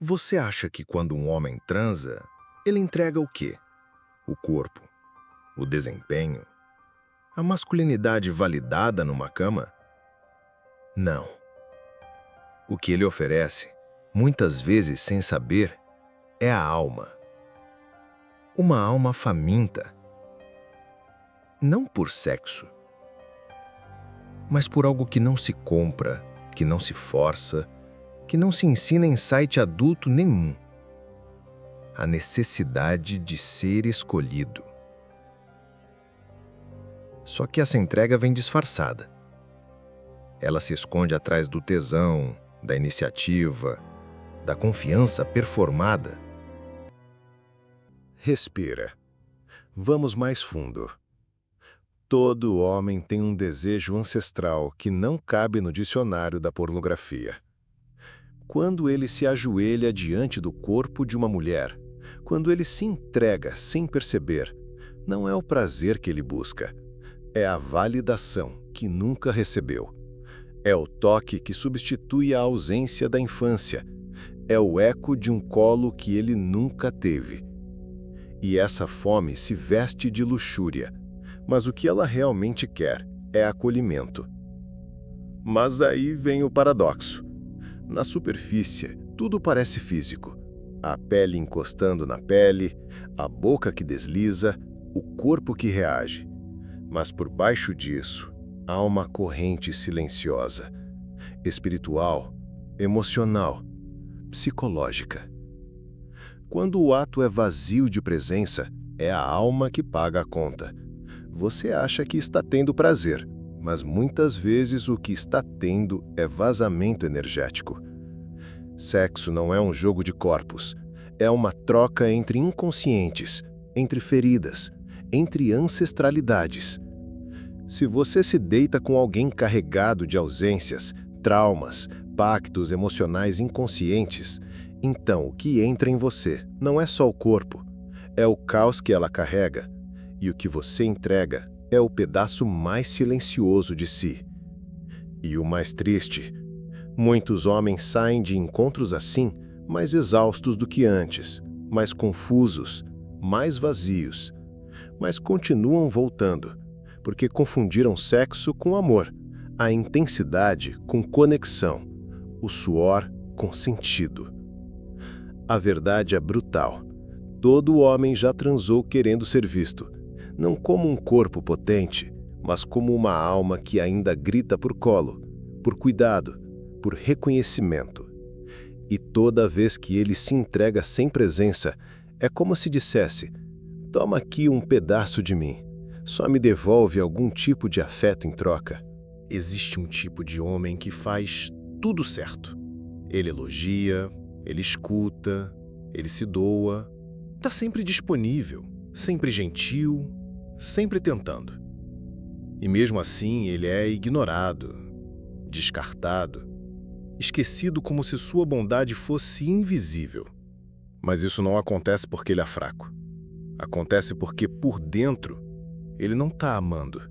Você acha que quando um homem transa, ele entrega o quê? O corpo, o desempenho, a masculinidade validada numa cama? Não. O que ele oferece, muitas vezes sem saber, é a alma. Uma alma faminta. Não por sexo, mas por algo que não se compra, que não se força, que não se ensina em site adulto nenhum. A necessidade de ser escolhido. Só que essa entrega vem disfarçada. Ela se esconde atrás do tesão, da iniciativa, da confiança performada. Respira. Vamos mais fundo. Todo homem tem um desejo ancestral que não cabe no dicionário da pornografia. Quando ele se ajoelha diante do corpo de uma mulher, quando ele se entrega sem perceber, não é o prazer que ele busca, é a validação que nunca recebeu. É o toque que substitui a ausência da infância, é o eco de um colo que ele nunca teve. E essa fome se veste de luxúria, mas o que ela realmente quer é acolhimento. Mas aí vem o paradoxo. Na superfície, tudo parece físico. A pele encostando na pele, a boca que desliza, o corpo que reage. Mas por baixo disso, há uma corrente silenciosa, espiritual, emocional, psicológica. Quando o ato é vazio de presença, é a alma que paga a conta. Você acha que está tendo prazer, mas muitas vezes o que está tendo é vazamento energético. Sexo não é um jogo de corpos, é uma troca entre inconscientes, entre feridas, entre ancestralidades. Se você se deita com alguém carregado de ausências, traumas, pactos emocionais inconscientes, então o que entra em você não é só o corpo, é o caos que ela carrega, e o que você entrega é o pedaço mais silencioso de si. E o mais triste, muitos homens saem de encontros assim mais exaustos do que antes, mais confusos, mais vazios, mas continuam voltando, porque confundiram sexo com amor, a intensidade com conexão, o suor com sentido. A verdade é brutal. Todo homem já transou querendo ser visto, não como um corpo potente, mas como uma alma que ainda grita por colo, por cuidado, por reconhecimento. E toda vez que ele se entrega sem presença, é como se dissesse: toma aqui um pedaço de mim, só me devolve algum tipo de afeto em troca. Existe um tipo de homem que faz tudo certo. Ele elogia, ele escuta, ele se doa, está sempre disponível, sempre gentil, sempre tentando. E mesmo assim ele é ignorado, descartado, esquecido como se sua bondade fosse invisível. Mas isso não acontece porque ele é fraco. Acontece porque por dentro ele não está amando,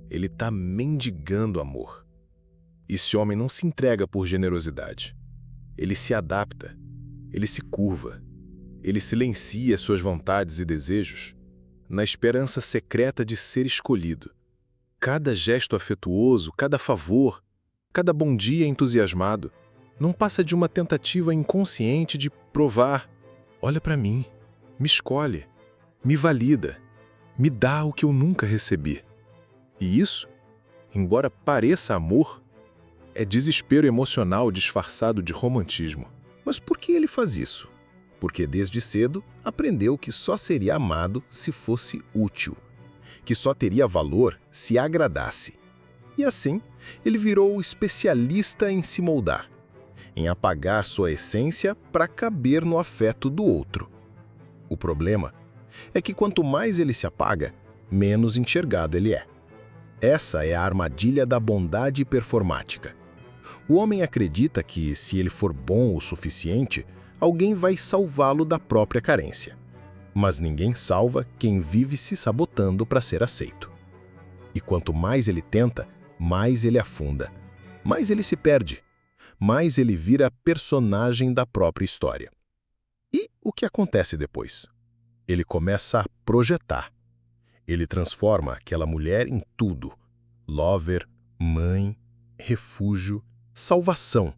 ele está mendigando amor. Esse homem não se entrega por generosidade. Ele se adapta, ele se curva, ele silencia suas vontades e desejos na esperança secreta de ser escolhido. Cada gesto afetuoso, cada favor, cada bom dia entusiasmado, não passa de uma tentativa inconsciente de provar: olha para mim, me escolhe, me valida, me dá o que eu nunca recebi. E isso, embora pareça amor, é desespero emocional disfarçado de romantismo. Mas por que ele faz isso? Porque desde cedo aprendeu que só seria amado se fosse útil, que só teria valor se agradasse. E assim, ele virou especialista em se moldar, em apagar sua essência para caber no afeto do outro. O problema é que quanto mais ele se apaga, menos enxergado ele é. Essa é a armadilha da bondade performática. O homem acredita que, se ele for bom o suficiente, alguém vai salvá-lo da própria carência. Mas ninguém salva quem vive se sabotando para ser aceito. E quanto mais ele tenta, mais ele afunda, mais ele se perde, mais ele vira personagem da própria história. E o que acontece depois? Ele começa a projetar. Ele transforma aquela mulher em tudo: lover, mãe, refúgio, salvação.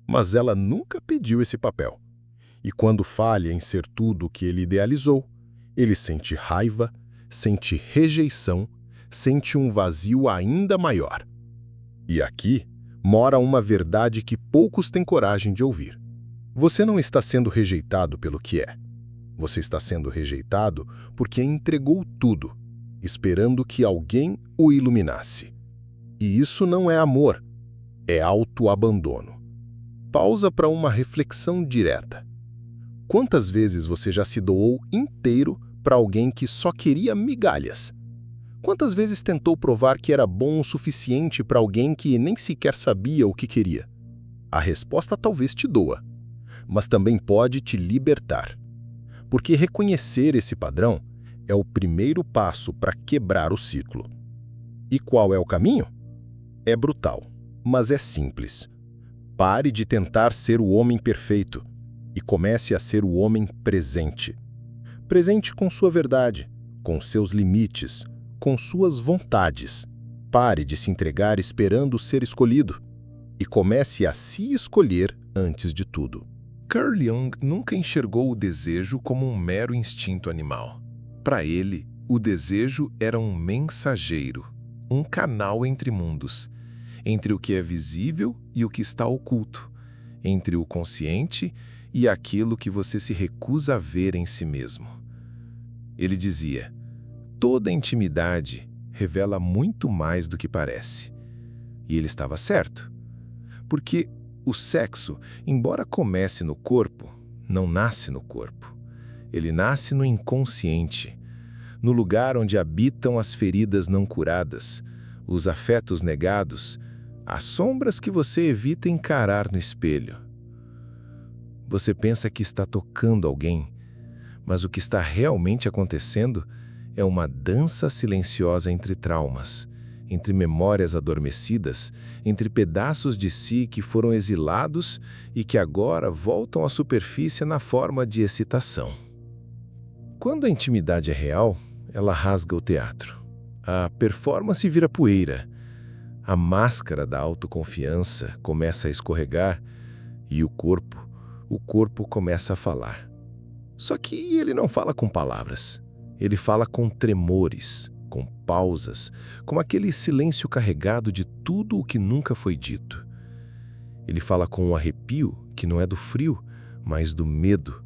Mas ela nunca pediu esse papel. E quando falha em ser tudo o que ele idealizou, ele sente raiva, sente rejeição, sente um vazio ainda maior. E aqui mora uma verdade que poucos têm coragem de ouvir. Você não está sendo rejeitado pelo que é. Você está sendo rejeitado porque entregou tudo, esperando que alguém o iluminasse. E isso não é amor, é autoabandono. Pausa para uma reflexão direta. Quantas vezes você já se doou inteiro para alguém que só queria migalhas? Quantas vezes tentou provar que era bom o suficiente para alguém que nem sequer sabia o que queria? A resposta talvez te doa, mas também pode te libertar. Porque reconhecer esse padrão é o primeiro passo para quebrar o ciclo. E qual é o caminho? É brutal, mas é simples. Pare de tentar ser o homem perfeito e comece a ser o homem presente. Presente com sua verdade, com seus limites, com suas vontades. Pare de se entregar esperando ser escolhido e comece a se escolher antes de tudo. Carl Jung nunca enxergou o desejo como um mero instinto animal. Para ele, o desejo era um mensageiro, um canal entre mundos, entre o que é visível e o que está oculto, entre o consciente e aquilo que você se recusa a ver em si mesmo. Ele dizia: toda intimidade revela muito mais do que parece. E ele estava certo, porque o sexo, embora comece no corpo, não nasce no corpo. Ele nasce no inconsciente, no lugar onde habitam as feridas não curadas, os afetos negados, as sombras que você evita encarar no espelho. Você pensa que está tocando alguém, mas o que está realmente acontecendo é uma dança silenciosa entre traumas, entre memórias adormecidas, entre pedaços de si que foram exilados e que agora voltam à superfície na forma de excitação. Quando a intimidade é real, ela rasga o teatro. A performance vira poeira. A máscara da autoconfiança começa a escorregar e o corpo começa a falar. Só que ele não fala com palavras. Ele fala com tremores, com pausas, com aquele silêncio carregado de tudo o que nunca foi dito. Ele fala com um arrepio que não é do frio, mas do medo,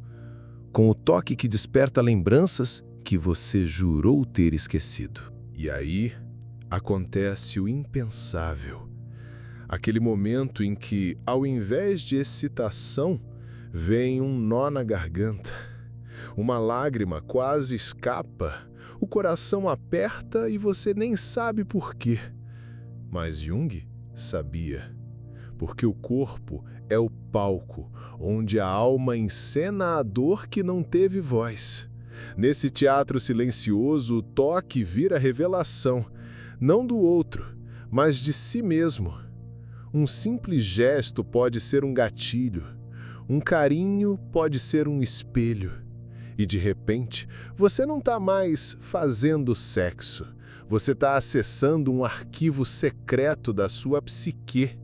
com o toque que desperta lembranças que você jurou ter esquecido. E aí acontece o impensável. Aquele momento em que, ao invés de excitação, vem um nó na garganta. Uma lágrima quase escapa. O coração aperta e você nem sabe por quê. Mas Jung sabia. Porque o corpo é o palco, onde a alma encena a dor que não teve voz. Nesse teatro silencioso, o toque vira revelação, não do outro, mas de si mesmo. Um simples gesto pode ser um gatilho, um carinho pode ser um espelho. E de repente, você não está mais fazendo sexo. Você está acessando um arquivo secreto da sua psique.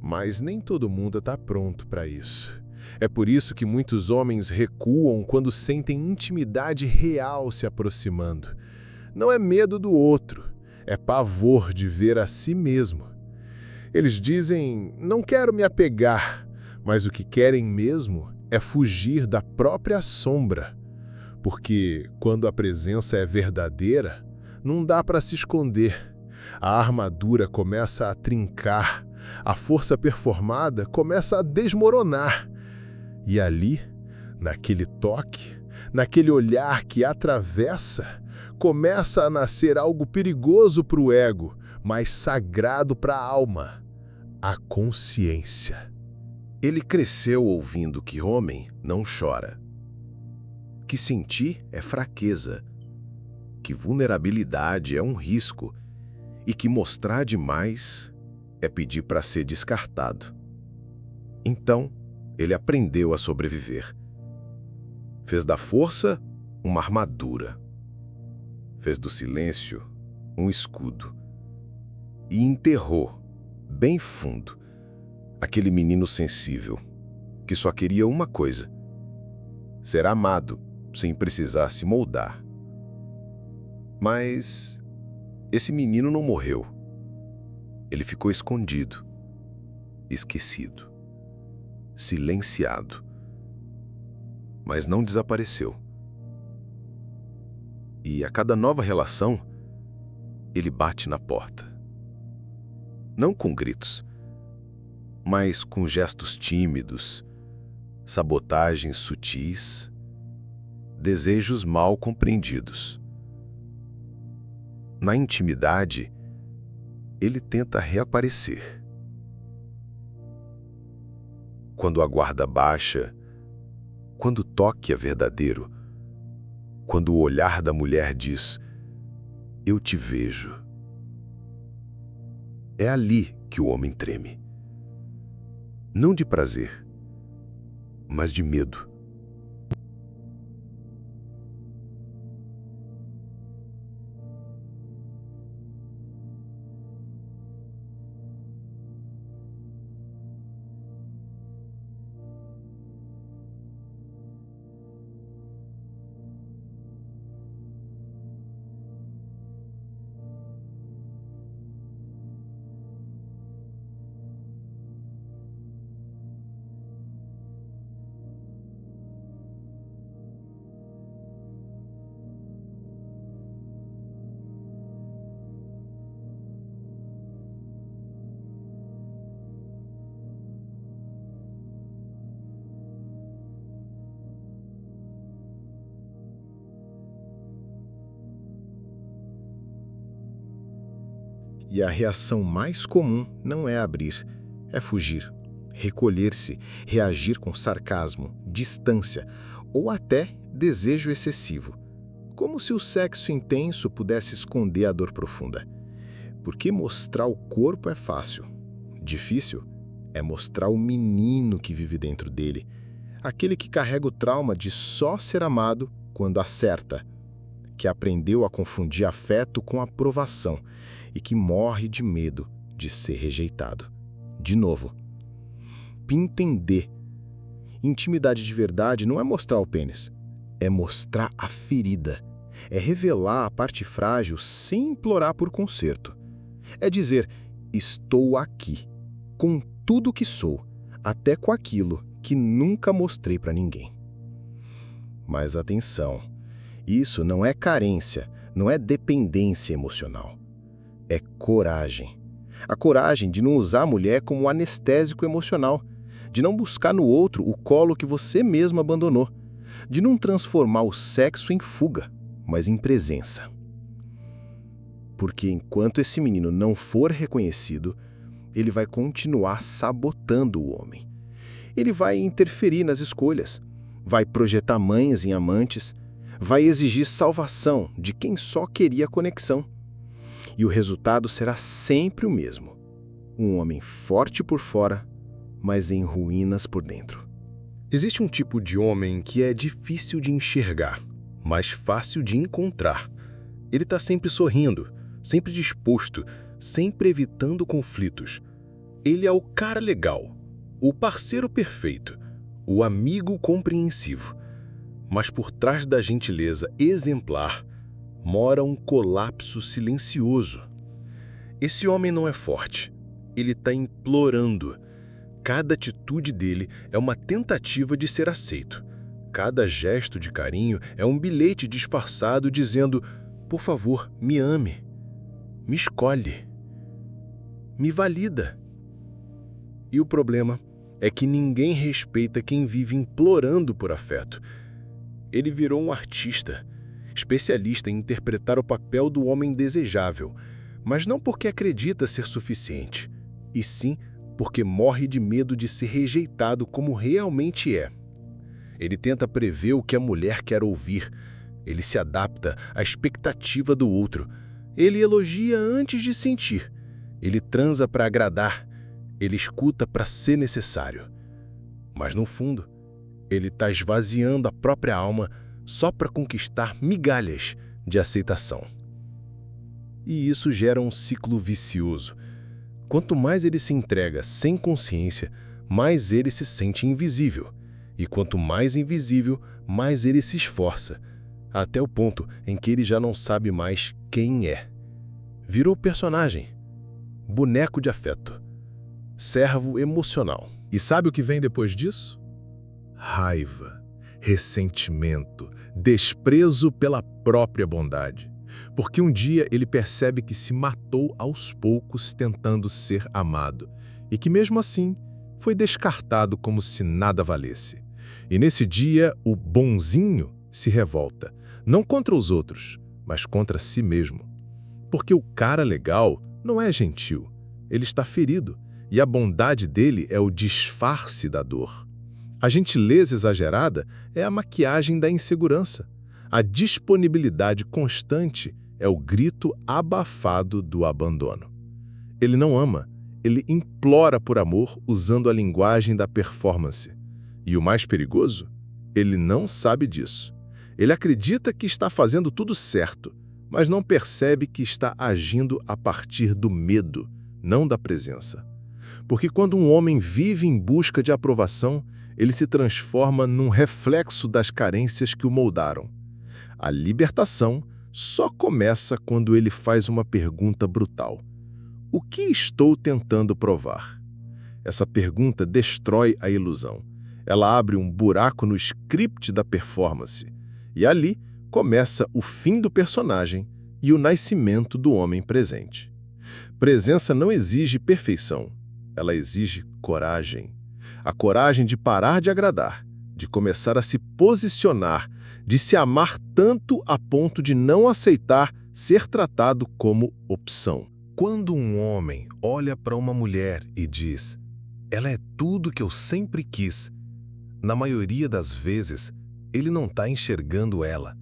Mas nem todo mundo está pronto para isso. É por isso que muitos homens recuam quando sentem intimidade real se aproximando. Não é medo do outro, é pavor de ver a si mesmo. Eles dizem: não quero me apegar, mas o que querem mesmo é fugir da própria sombra. Porque quando a presença é verdadeira, não dá para se esconder. A armadura começa a trincar, a força performada começa a desmoronar. E ali, naquele toque, naquele olhar que atravessa, começa a nascer algo perigoso para o ego, mas sagrado para a alma: a consciência. Ele cresceu ouvindo que homem não chora, que sentir é fraqueza, que vulnerabilidade é um risco e que mostrar demais é pedir para ser descartado. Então, ele aprendeu a sobreviver. Fez da força uma armadura. Fez do silêncio um escudo. E enterrou, bem fundo, aquele menino sensível, que só queria uma coisa: ser amado, sem precisar se moldar. Mas esse menino não morreu. Ele ficou escondido, esquecido, silenciado. Mas não desapareceu. E a cada nova relação, ele bate na porta. Não com gritos, mas com gestos tímidos, sabotagens sutis, desejos mal compreendidos. Na intimidade, ele tenta reaparecer. Quando a guarda baixa, quando o toque é verdadeiro, quando o olhar da mulher diz: "Eu te vejo", é ali que o homem treme. Não de prazer, mas de medo. E a reação mais comum não é abrir, é fugir, recolher-se, reagir com sarcasmo, distância ou até desejo excessivo, como se o sexo intenso pudesse esconder a dor profunda. Porque mostrar o corpo é fácil. Difícil é mostrar o menino que vive dentro dele, aquele que carrega o trauma de só ser amado quando acerta, que aprendeu a confundir afeto com aprovação e que morre de medo de ser rejeitado. De novo, entender. Intimidade de verdade não é mostrar o pênis, é mostrar a ferida, é revelar a parte frágil sem implorar por conserto. É dizer: estou aqui, com tudo que sou, até com aquilo que nunca mostrei para ninguém. Mas atenção, isso não é carência, não é dependência emocional. É coragem. A coragem de não usar a mulher como anestésico emocional, de não buscar no outro o colo que você mesmo abandonou, de não transformar o sexo em fuga, mas em presença. Porque enquanto esse menino não for reconhecido, ele vai continuar sabotando o homem. Ele vai interferir nas escolhas, vai projetar mães em amantes, vai exigir salvação de quem só queria conexão. E o resultado será sempre o mesmo: um homem forte por fora, mas em ruínas por dentro. Existe um tipo de homem que é difícil de enxergar, mas fácil de encontrar. Ele está sempre sorrindo, sempre disposto, sempre evitando conflitos. Ele é o cara legal, o parceiro perfeito, o amigo compreensivo. Mas por trás da gentileza exemplar, mora um colapso silencioso. Esse homem não é forte, ele está implorando. Cada atitude dele é uma tentativa de ser aceito. Cada gesto de carinho é um bilhete disfarçado dizendo: por favor, me ame, me escolhe, me valida. E o problema é que ninguém respeita quem vive implorando por afeto. Ele virou um artista, especialista em interpretar o papel do homem desejável, mas não porque acredita ser suficiente, e sim porque morre de medo de ser rejeitado como realmente é. Ele tenta prever o que a mulher quer ouvir, ele se adapta à expectativa do outro, ele elogia antes de sentir, ele transa para agradar, ele escuta para ser necessário. Mas no fundo, ele está esvaziando a própria alma só para conquistar migalhas de aceitação. E isso gera um ciclo vicioso. Quanto mais ele se entrega sem consciência, mais ele se sente invisível. E quanto mais invisível, mais ele se esforça, até o ponto em que ele já não sabe mais quem é. Virou personagem, boneco de afeto, servo emocional. E sabe o que vem depois disso? Raiva, ressentimento, desprezo pela própria bondade. Porque um dia ele percebe que se matou aos poucos tentando ser amado e que mesmo assim foi descartado como se nada valesse. E nesse dia o bonzinho se revolta, não contra os outros, mas contra si mesmo. Porque o cara legal não é gentil, ele está ferido e a bondade dele é o disfarce da dor. A gentileza exagerada é a maquiagem da insegurança. A disponibilidade constante é o grito abafado do abandono. Ele não ama, ele implora por amor usando a linguagem da performance. E o mais perigoso? Ele não sabe disso. Ele acredita que está fazendo tudo certo, mas não percebe que está agindo a partir do medo, não da presença. Porque quando um homem vive em busca de aprovação, ele se transforma num reflexo das carências que o moldaram. A libertação só começa quando ele faz uma pergunta brutal. O que estou tentando provar? Essa pergunta destrói a ilusão. Ela abre um buraco no script da performance. E ali começa o fim do personagem e o nascimento do homem presente. Presença não exige perfeição. Ela exige coragem. A coragem de parar de agradar, de começar a se posicionar, de se amar tanto a ponto de não aceitar ser tratado como opção. Quando um homem olha para uma mulher e diz, ela é tudo que eu sempre quis, na maioria das vezes, ele não está enxergando ela.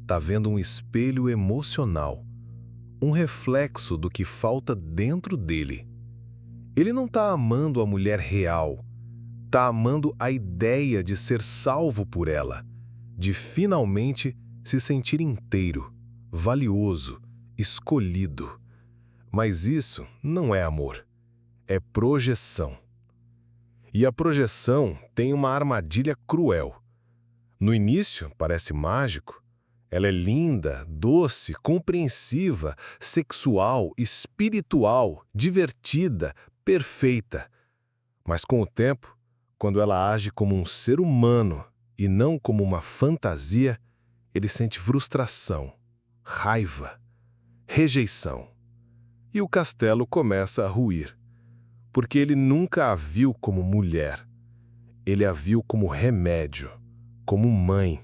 Está vendo um espelho emocional, um reflexo do que falta dentro dele. Ele não está amando a mulher real, está amando a ideia de ser salvo por ela, de finalmente se sentir inteiro, valioso, escolhido. Mas isso não é amor, é projeção. E a projeção tem uma armadilha cruel. No início parece mágico. Ela é linda, doce, compreensiva, sexual, espiritual, divertida, perfeita. Mas com o tempo, quando ela age como um ser humano e não como uma fantasia, ele sente frustração, raiva, rejeição. E o castelo começa a ruir, porque ele nunca a viu como mulher. Ele a viu como remédio, como mãe,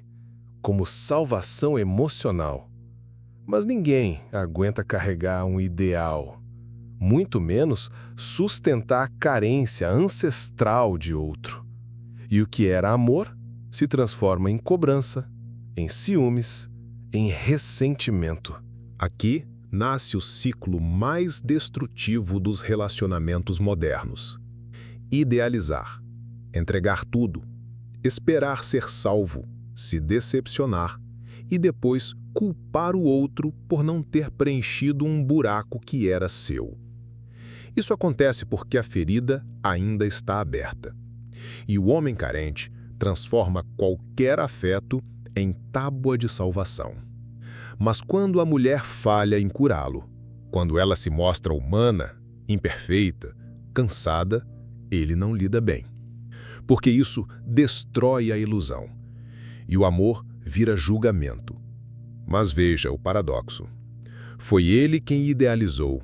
como salvação emocional. Mas ninguém aguenta carregar um ideal, muito menos sustentar a carência ancestral de outro. E o que era amor se transforma em cobrança, em ciúmes, em ressentimento. Aqui nasce o ciclo mais destrutivo dos relacionamentos modernos. Idealizar, entregar tudo, esperar ser salvo, se decepcionar e depois culpar o outro por não ter preenchido um buraco que era seu. Isso acontece porque a ferida ainda está aberta. E o homem carente transforma qualquer afeto em tábua de salvação. Mas quando a mulher falha em curá-lo, quando ela se mostra humana, imperfeita, cansada, ele não lida bem. Porque isso destrói a ilusão. E o amor vira julgamento. Mas veja o paradoxo. Foi ele quem idealizou.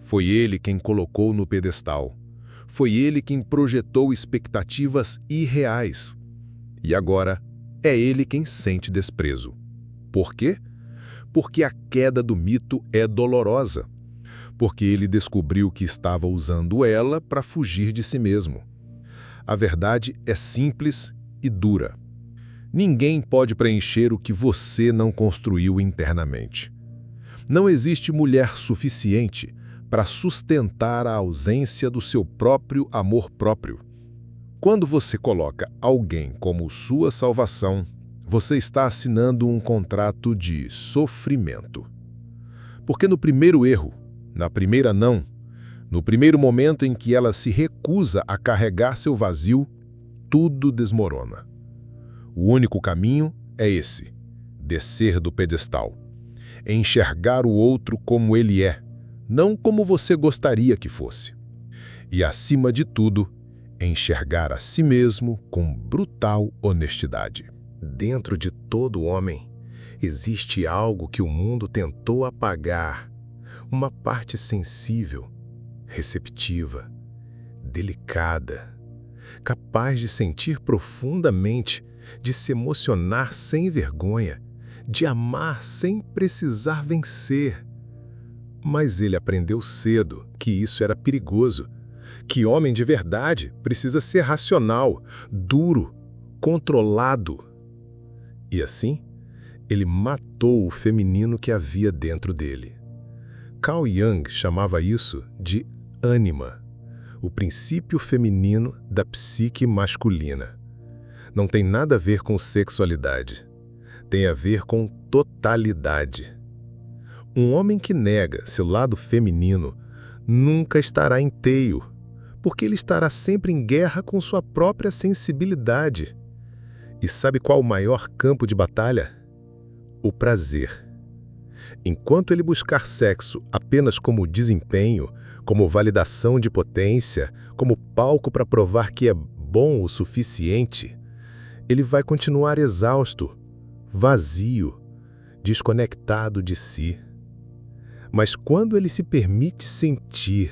Foi ele quem colocou no pedestal. Foi ele quem projetou expectativas irreais. E agora é ele quem sente desprezo. Por quê? Porque a queda do mito é dolorosa. Porque ele descobriu que estava usando ela para fugir de si mesmo. A verdade é simples e dura. Ninguém pode preencher o que você não construiu internamente. Não existe mulher suficiente para sustentar a ausência do seu próprio amor próprio. Quando você coloca alguém como sua salvação, você está assinando um contrato de sofrimento. Porque no primeiro erro, na primeira não, no primeiro momento em que ela se recusa a carregar seu vazio, tudo desmorona. O único caminho é esse: descer do pedestal. Enxergar o outro como ele é, não como você gostaria que fosse. E, acima de tudo, enxergar a si mesmo com brutal honestidade. Dentro de todo homem, existe algo que o mundo tentou apagar, uma parte sensível, receptiva, delicada, capaz de sentir profundamente, de se emocionar sem vergonha, de amar sem precisar vencer. Mas ele aprendeu cedo que isso era perigoso, que homem de verdade precisa ser racional, duro, controlado. E assim, ele matou o feminino que havia dentro dele. Carl Jung chamava isso de ânima, o princípio feminino da psique masculina. Não tem nada a ver com sexualidade. Tem a ver com totalidade. Um homem que nega seu lado feminino nunca estará inteiro, porque ele estará sempre em guerra com sua própria sensibilidade. E sabe qual o maior campo de batalha? O prazer. Enquanto ele buscar sexo apenas como desempenho, como validação de potência, como palco para provar que é bom o suficiente, ele vai continuar exausto, vazio, desconectado de si. Mas quando ele se permite sentir,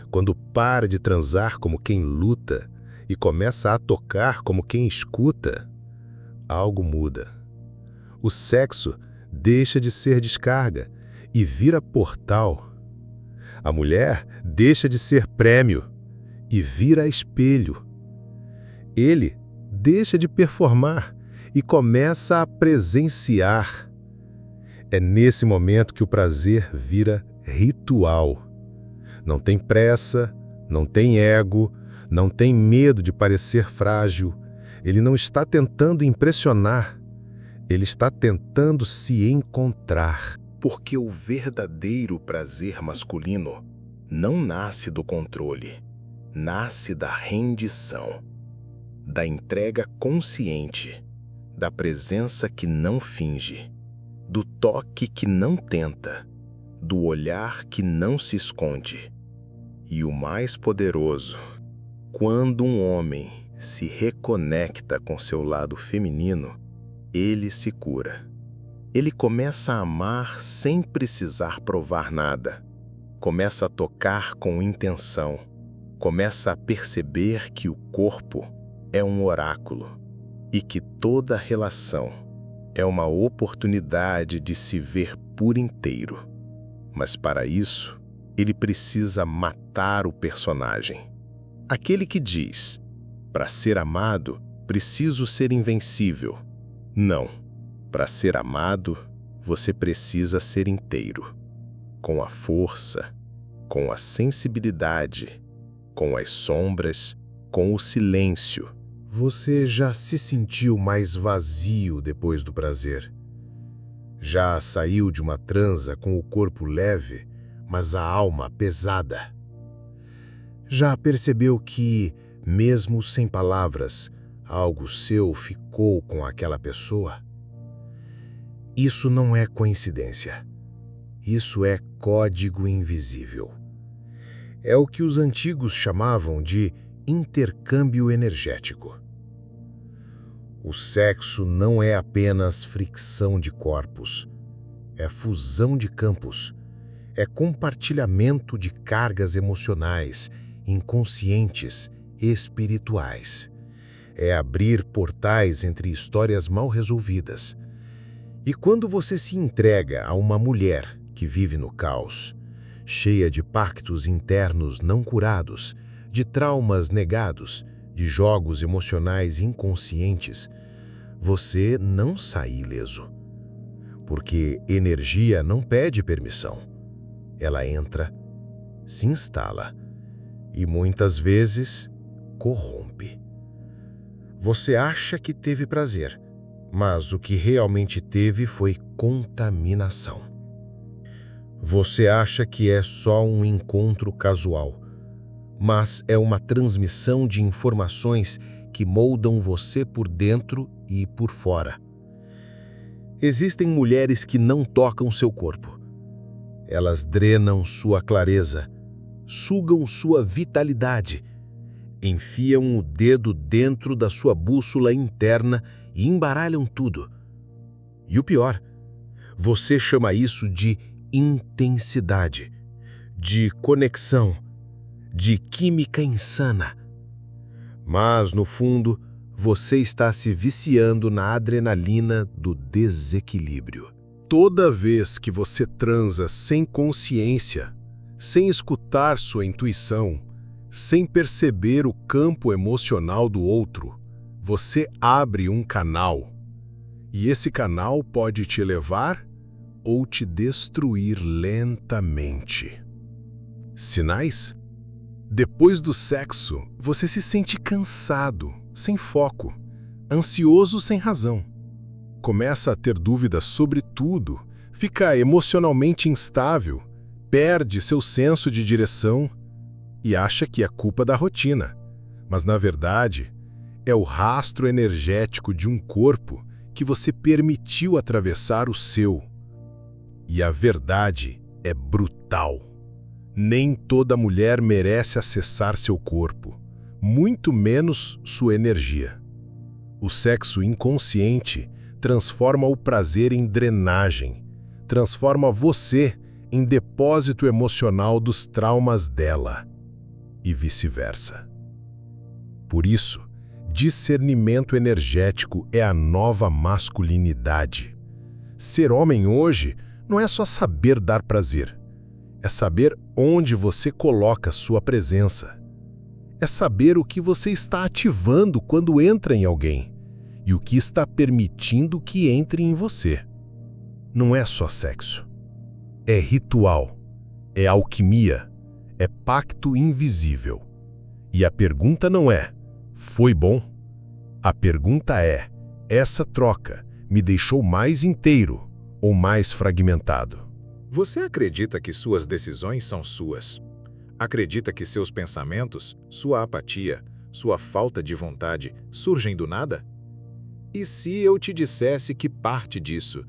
quando para de transar como quem luta e começa a tocar como quem escuta, algo muda. O sexo deixa de ser descarga e vira portal. A mulher deixa de ser prêmio e vira espelho. Ele deixa de performar e começa a presenciar. É nesse momento que o prazer vira ritual. Não tem pressa, não tem ego, não tem medo de parecer frágil. Ele não está tentando impressionar. Ele está tentando se encontrar. Porque o verdadeiro prazer masculino não nasce do controle, nasce da rendição, da entrega consciente, da presença que não finge, do toque que não tenta, do olhar que não se esconde. E o mais poderoso, quando um homem se reconecta com seu lado feminino, ele se cura. Ele começa a amar sem precisar provar nada. Começa a tocar com intenção. Começa a perceber que o corpo é um oráculo e que toda relação é uma oportunidade de se ver por inteiro. Mas para isso, ele precisa matar o personagem. Aquele que diz, para ser amado, preciso ser invencível. Não. Para ser amado, você precisa ser inteiro. Com a força, com a sensibilidade, com as sombras, com o silêncio. Você já se sentiu mais vazio depois do prazer? Já saiu de uma transa com o corpo leve, mas a alma pesada? Já percebeu que, mesmo sem palavras, algo seu ficou com aquela pessoa? Isso não é coincidência. Isso é código invisível. É o que os antigos chamavam de intercâmbio energético. O sexo não é apenas fricção de corpos, é fusão de campos, é compartilhamento de cargas emocionais, inconscientes, espirituais. É abrir portais entre histórias mal resolvidas. E quando você se entrega a uma mulher que vive no caos, cheia de pactos internos não curados, de traumas negados, de jogos emocionais inconscientes, você não sai ileso. Porque energia não pede permissão. Ela entra, se instala e muitas vezes corrompe. Você acha que teve prazer, mas o que realmente teve foi contaminação. Você acha que é só um encontro casual, mas é uma transmissão de informações que moldam você por dentro e por fora. Existem mulheres que não tocam seu corpo. Elas drenam sua clareza, sugam sua vitalidade, enfiam o dedo dentro da sua bússola interna e embaralham tudo. E o pior, você chama isso de intensidade, de conexão, de química insana. Mas, no fundo, você está se viciando na adrenalina do desequilíbrio. Toda vez que você transa sem consciência, sem escutar sua intuição, sem perceber o campo emocional do outro, você abre um canal. E esse canal pode te elevar ou te destruir lentamente. Sinais? Depois do sexo, você se sente cansado, sem foco, ansioso sem razão. Começa a ter dúvidas sobre tudo, fica emocionalmente instável, perde seu senso de direção e acha que é culpa da rotina. Mas, na verdade, é o rastro energético de um corpo que você permitiu atravessar o seu. E a verdade é brutal. Nem toda mulher merece acessar seu corpo, muito menos sua energia. O sexo inconsciente transforma o prazer em drenagem, transforma você em depósito emocional dos traumas dela, e vice-versa. Por isso, discernimento energético é a nova masculinidade. Ser homem hoje não é só saber dar prazer, é saber onde você coloca sua presença. É saber o que você está ativando quando entra em alguém e o que está permitindo que entre em você. Não é só sexo. É ritual, é alquimia, é pacto invisível. E a pergunta não é, foi bom? A pergunta é, essa troca me deixou mais inteiro ou mais fragmentado? Você acredita que suas decisões são suas? Acredita que seus pensamentos, sua apatia, sua falta de vontade surgem do nada? E se eu te dissesse que parte disso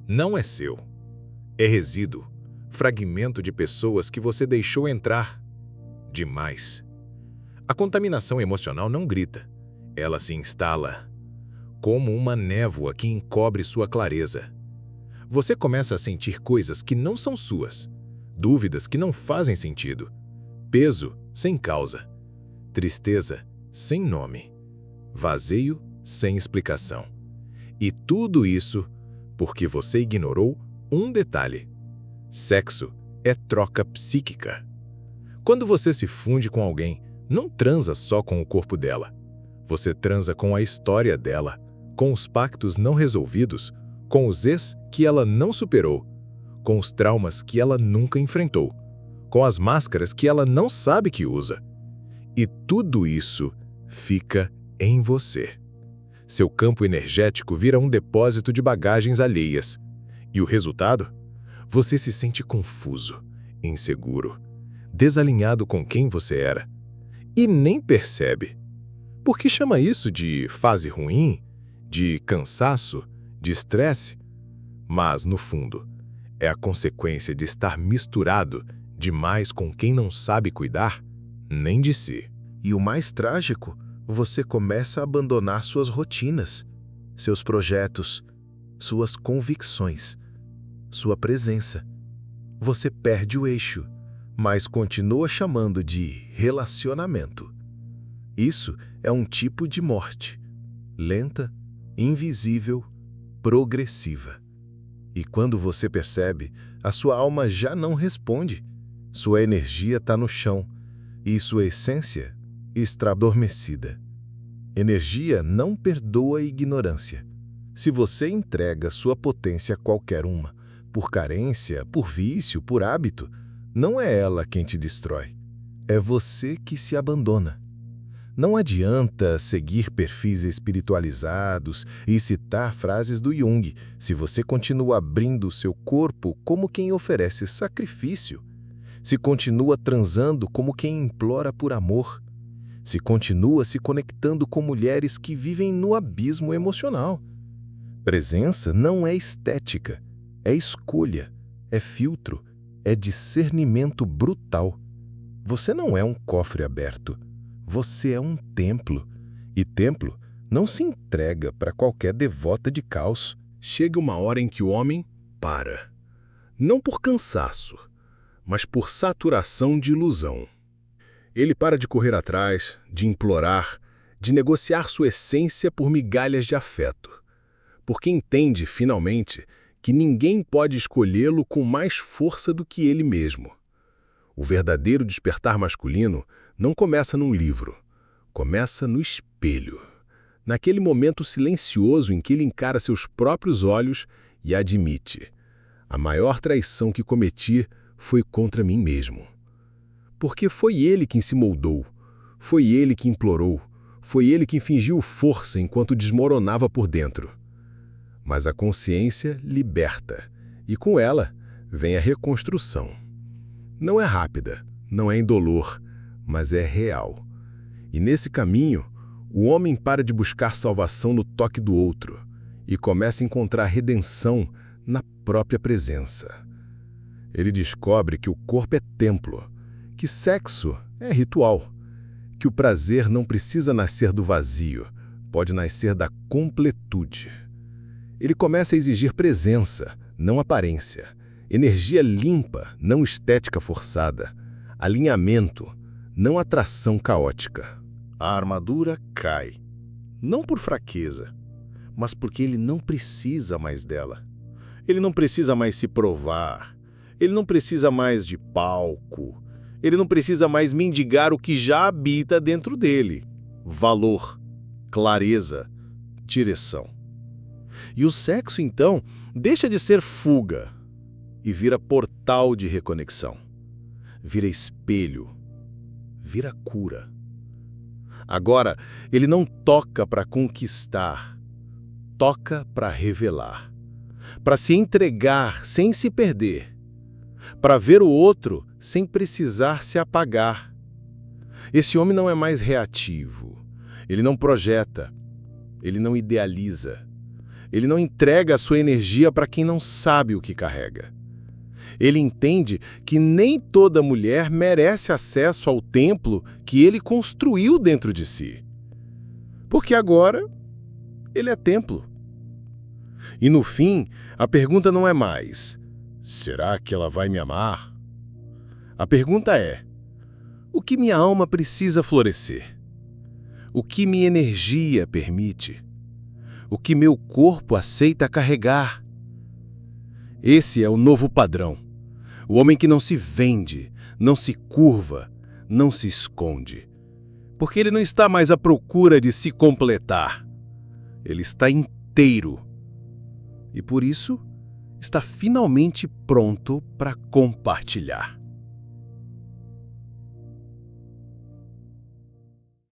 não é seu? É resíduo, fragmento de pessoas que você deixou entrar demais. A contaminação emocional não grita, ela se instala, como uma névoa que encobre sua clareza. Você começa a sentir coisas que não são suas, dúvidas que não fazem sentido, peso sem causa, tristeza sem nome, vazio sem explicação. E tudo isso porque você ignorou um detalhe. Sexo é troca psíquica. Quando você se funde com alguém, não transa só com o corpo dela. Você transa com a história dela, com os pactos não resolvidos, com os ex que ela não superou, com os traumas que ela nunca enfrentou, com as máscaras que ela não sabe que usa. E tudo isso fica em você. Seu campo energético vira um depósito de bagagens alheias. E o resultado? Você se sente confuso, inseguro, desalinhado com quem você era. E nem percebe. Por que chama isso de fase ruim, de cansaço, de estresse? Mas, no fundo, é a consequência de estar misturado demais com quem não sabe cuidar nem de si. E o mais trágico, você começa a abandonar suas rotinas, seus projetos, suas convicções, sua presença. Você perde o eixo, mas continua chamando de relacionamento. Isso é um tipo de morte, lenta, invisível, progressiva. E quando você percebe, a sua alma já não responde, sua energia está no chão e sua essência está adormecida. Energia não perdoa a ignorância. Se você entrega sua potência a qualquer uma, por carência, por vício, por hábito, não é ela quem te destrói. É você que se abandona. Não adianta seguir perfis espiritualizados e citar frases do Jung se você continua abrindo seu corpo como quem oferece sacrifício, se continua transando como quem implora por amor, se continua se conectando com mulheres que vivem no abismo emocional. Presença não é estética, é escolha, é filtro, é discernimento brutal. Você não é um cofre aberto. Você é um templo, e templo não se entrega para qualquer devota de caos. Chega uma hora em que o homem para. Não por cansaço, mas por saturação de ilusão. Ele para de correr atrás, de implorar, de negociar sua essência por migalhas de afeto. Porque entende, finalmente, que ninguém pode escolhê-lo com mais força do que ele mesmo. O verdadeiro despertar masculino não começa num livro, começa no espelho, naquele momento silencioso em que ele encara seus próprios olhos e admite: a maior traição que cometi foi contra mim mesmo. Porque foi ele quem se moldou, foi ele que implorou, foi ele que fingiu força enquanto desmoronava por dentro. Mas a consciência liberta, e com ela vem a reconstrução. Não é rápida, não é indolor, mas é real. E nesse caminho, o homem para de buscar salvação no toque do outro e começa a encontrar redenção na própria presença. Ele descobre que o corpo é templo, que sexo é ritual, que o prazer não precisa nascer do vazio, pode nascer da completude. Ele começa a exigir presença, não aparência, energia limpa, não estética forçada, alinhamento, não atração caótica. A armadura cai, não por fraqueza, mas porque ele não precisa mais dela. Ele não precisa mais se provar, ele não precisa mais de palco, ele não precisa mais mendigar o que já habita dentro dele: valor, clareza, direção. E o sexo, então, deixa de ser fuga e vira portal de reconexão, vira espelho, vira cura. Agora, ele não toca para conquistar, toca para revelar, para se entregar sem se perder, para ver o outro sem precisar se apagar. Esse homem não é mais reativo, ele não projeta, ele não idealiza, ele não entrega a sua energia para quem não sabe o que carrega. Ele entende que nem toda mulher merece acesso ao templo que ele construiu dentro de si. Porque agora ele é templo. E no fim, a pergunta não é mais: será que ela vai me amar? A pergunta é: o que minha alma precisa florescer? O que minha energia permite? O que meu corpo aceita carregar? Esse é o novo padrão. O homem que não se vende, não se curva, não se esconde. Porque ele não está mais à procura de se completar. Ele está inteiro. E por isso, está finalmente pronto para compartilhar.